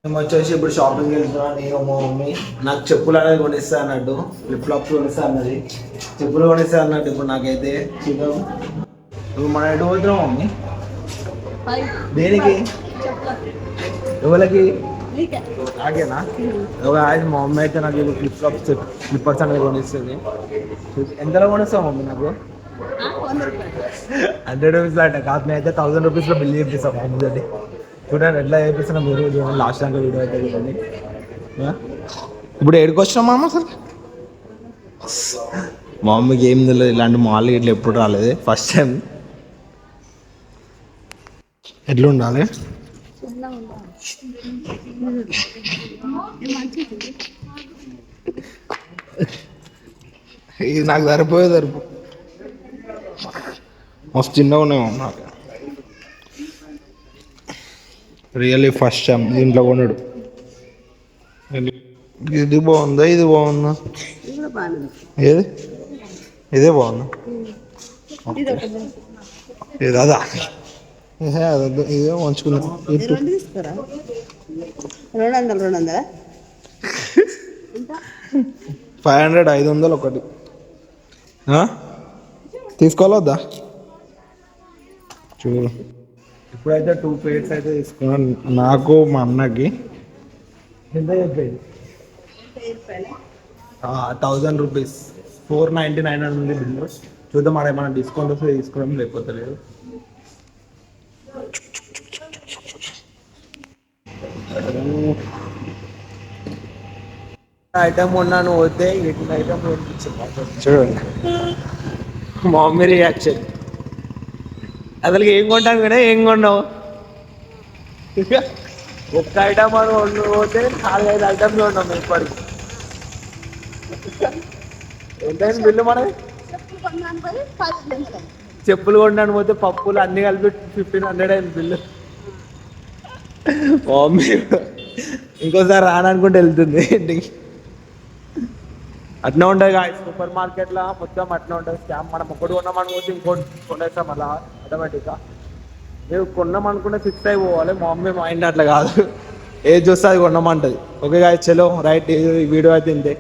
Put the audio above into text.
మేము వచ్చేసి ఇప్పుడు షాపింగ్ వెళ్తున్నాను. నేను మా మమ్మీ నాకు చెప్పులు అనేది కొనిస్తా అన్నట్టు, ఫ్లిప్ ఫ్లాప్స్ కొనిస్తా అన్నది, చెప్పులు కొనిస్తా అన్నట్టు. ఇప్పుడు నాకైతే చూద్దాం. ఇప్పుడు మనం ఎటు పోతున్నాం మమ్మీ? దేనికి? ఎవరికి? నాకేనా? మా మమ్మీ అయితే నాకు ఫ్లిప్ ఫ్లాప్స్ స్లిప్పర్స్ అనేది కొనిస్తుంది. ఎంతలో కొనిస్తావు మమ్మీ నాకు? 100 రూపీస్ అంటే కాదు, నేను అయితే 1000 రూపీస్లో బిల్ చేపిస్తాను మా మమ్మీ తోటి. చూడండి ఎట్లా చేపిస్తున్నా మీరు చూడండి, లాస్ట్ దాకా వీడియో అయితే చూడండి. ఇప్పుడు ఏడుకు వచ్చినాం మామ అసలు? మా మమ్మీకి ఏం తెలియదు, ఇలాంటి మాల్ ఇట్లా ఎప్పుడు రాలేదు, ఫస్ట్ టైం. ఎట్లా ఉండాలి? ఇది నాకు సరిపోయే మస్తు చిన్నగా ఉన్నాయి నాకు. రియల్లీ ఫస్ట్ టైం దీంట్లో కొనడు. ఇది బాగుందా ఇది బాగుందా? ఏది? ఇదే బాగుందా? ఇది అదా? ఇదే మంచుకున్నా. 500 500 ఒకటి తీసుకోవాలా వద్దా? చూడు ఇప్పుడైతే 2 పేర్స్ అయితే తీసుకున్నాను, నాకు మా అన్నకి. ఎంత చెప్పేది? 1000 రూపీస్, 499 అని ఉంది బిల్లు. చూద్దాం అక్కడ ఏమైనా డిస్కౌంట్ వస్తే తీసుకోవడం, లేకపోతే లేదు. ఐటమ్ కొన్నాను పోతే వీటిని ఐటమ్ చూడండి మా మమ్మీ రియాక్షన్. అసలు ఏం కొంటాను కదా, ఏం కొన్నావు? ఒక్క ఐటమ్ అని పోతే 4-5 ఐటమ్లు ఉన్నాం ఇప్పటికి. ఎంతైంది బిల్లు మనది? చెప్పులు కొన్నాను పోతే పప్పులు అన్ని కలిపి 1500 అయింది బిల్లు. మమ్మీ ఇంకోసారి రాననుకుంటే వెళ్తుంది ఇంటికి. అట్లా ఉంటుంది కాదు సూపర్ మార్కెట్లో, మొత్తం అట్లా ఉంటుంది స్కామ్. మనం ఒకటి కొన్నామనుకుంటే ఇంకోటి కొనేస్తాం అలా ఆటోమేటిక్గా. మేము కొన్నామనుకుంటే ఫిక్స్ అయిపోవాలి. మా మమ్మీ మైండ్ అట్లా కాదు, ఏది చూస్తే అది కొన్నామంటుంది. ఓకే గాయస్, చలో రైట్, ఈ వీడియో అయితే ఇంతే.